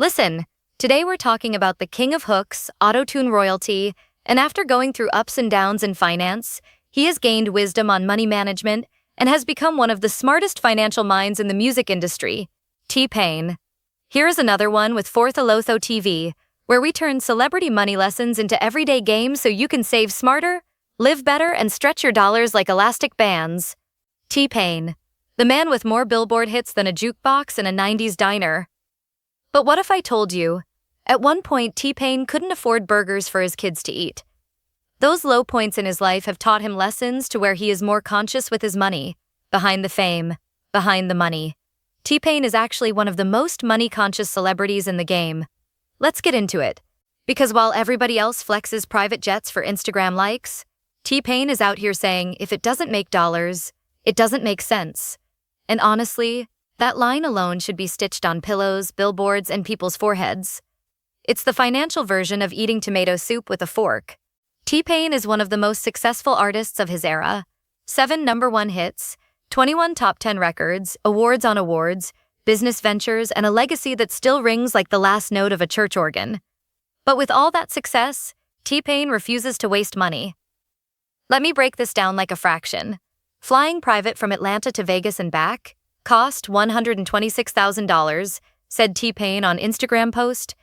Listen, today we're talking about the king of hooks, auto-tune royalty, and after going through ups and downs in finance, he has gained wisdom on money management and has become one of the smartest financial minds in the music industry, T-Pain. Here's another one with Fourth Alotho TV, where we turn celebrity money lessons into everyday games so you can save smarter, live better, and stretch your dollars like elastic bands. T-Pain, the man with more Billboard hits than a jukebox in a 90s diner. But what if I told you, at one point T-Pain couldn't afford burgers for his kids to eat? Those low points in his life have taught him lessons to where he is more conscious with his money, behind the fame, behind the money. T-Pain is actually one of the most money-conscious celebrities in the game. Let's get into it. Because while everybody else flexes private jets for Instagram likes, T-Pain is out here saying if it doesn't make dollars, it doesn't make sense. And honestly, that line alone should be stitched on pillows, billboards, and people's foreheads. It's the financial version of eating tomato soup with a fork. T-Pain is one of the most successful artists of his era. 7 number-one hits, 21 top 10 records, awards on awards, business ventures, and a legacy that still rings like the last note of a church organ. But with all that success, T-Pain refuses to waste money. Let me break this down like a fraction. Flying private from Atlanta to Vegas and back cost $126,000, said T-Pain on Instagram post.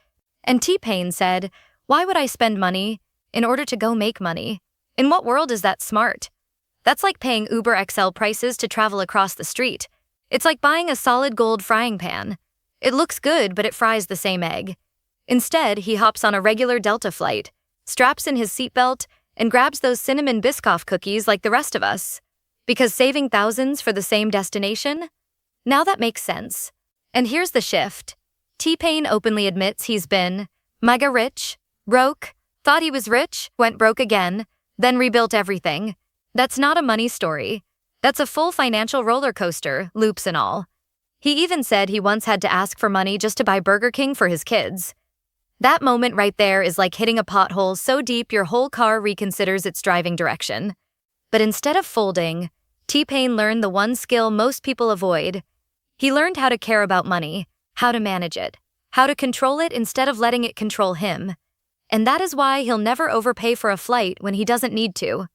And T-Pain said, "Why would I spend money in order to go make money? In what world is that smart? That's like paying Uber XL prices to travel across the street. It's like buying a solid gold frying pan. It looks good, but it fries the same egg." Instead, he hops on a regular Delta flight, straps in his seatbelt, and grabs those cinnamon Biscoff cookies like the rest of us. Because saving thousands for the same destination? Now that makes sense. And here's the shift. T-Pain openly admits he's been mega rich, broke, thought he was rich, went broke again, then rebuilt everything. That's not a money story. That's a full financial roller coaster, loops and all. He even said he once had to ask for money just to buy Burger King for his kids. That moment right there is like hitting a pothole so deep your whole car reconsiders its driving direction. But instead of folding, T-Pain learned the one skill most people avoid. He learned how to care about money, how to manage it, how to control it instead of letting it control him. And that is why he'll never overpay for a flight when he doesn't need to.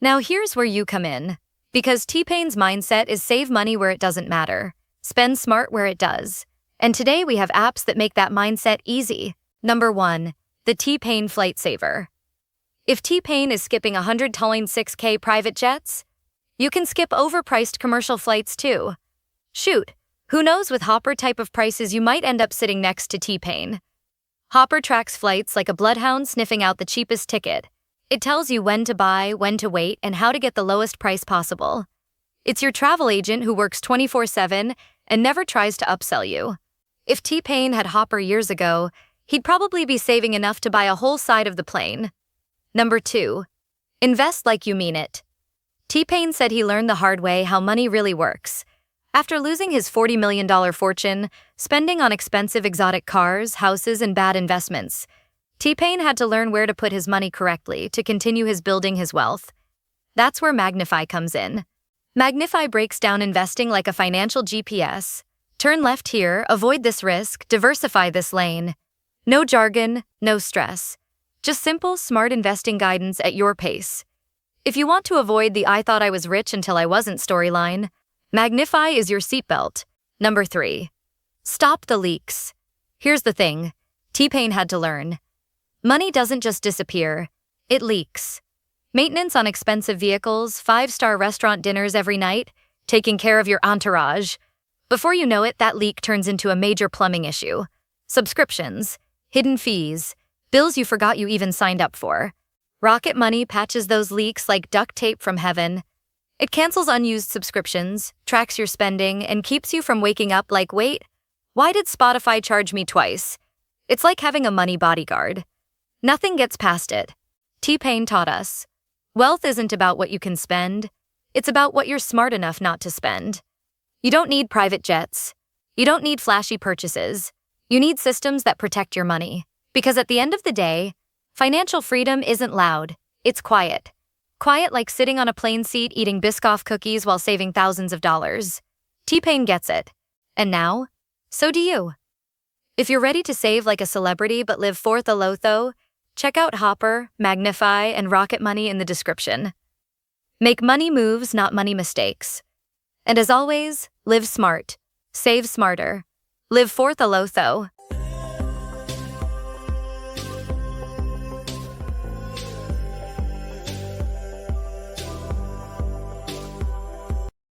Now here's where you come in. Because T-Pain's mindset is save money where it doesn't matter, spend smart where it does. And today we have apps that make that mindset easy. Number 1, the T-Pain Flight Saver. If T-Pain is skipping 106K private jets, you can skip overpriced commercial flights too. Shoot, who knows with Hopper type of prices you might end up sitting next to T-Pain. Hopper tracks flights like a bloodhound sniffing out the cheapest ticket. It tells you when to buy, when to wait, and how to get the lowest price possible. It's your travel agent who works 24/7 and never tries to upsell you. If T-Pain had Hopper years ago, he'd probably be saving enough to buy a whole side of the plane. Number 2, invest like you mean it. T-Pain said he learned the hard way how money really works. After losing his $40 million fortune, spending on expensive exotic cars, houses, and bad investments, T-Pain had to learn where to put his money correctly to continue building his wealth. That's where Magnifi comes in. Magnifi breaks down investing like a financial GPS. Turn left here, avoid this risk, diversify this lane. No jargon, no stress. Just simple, smart investing guidance at your pace. If you want to avoid the "I thought I was rich until I wasn't" storyline, Magnifi is your seatbelt. Number 3, stop the leaks. Here's the thing, T-Pain had to learn. Money doesn't just disappear, it leaks. Maintenance on expensive vehicles, 5-star restaurant dinners every night, taking care of your entourage. Before you know it, that leak turns into a major plumbing issue. Subscriptions, hidden fees, bills you forgot you even signed up for. Rocket Money patches those leaks like duct tape from heaven. It cancels unused subscriptions, tracks your spending, and keeps you from waking up like, wait, why did Spotify charge me twice? It's like having a money bodyguard. Nothing gets past it. T-Pain taught us. Wealth isn't about what you can spend. It's about what you're smart enough not to spend. You don't need private jets. You don't need flashy purchases. You need systems that protect your money. Because at the end of the day, financial freedom isn't loud, it's quiet. Quiet like sitting on a plane seat eating Biscoff cookies while saving thousands of dollars. T-Pain gets it. And now, so do you. If you're ready to save like a celebrity but live for the low though, check out Hopper, Magnifi, and Rocket Money in the description. Make money moves, not money mistakes. And as always, live smart, save smarter, live for the low though.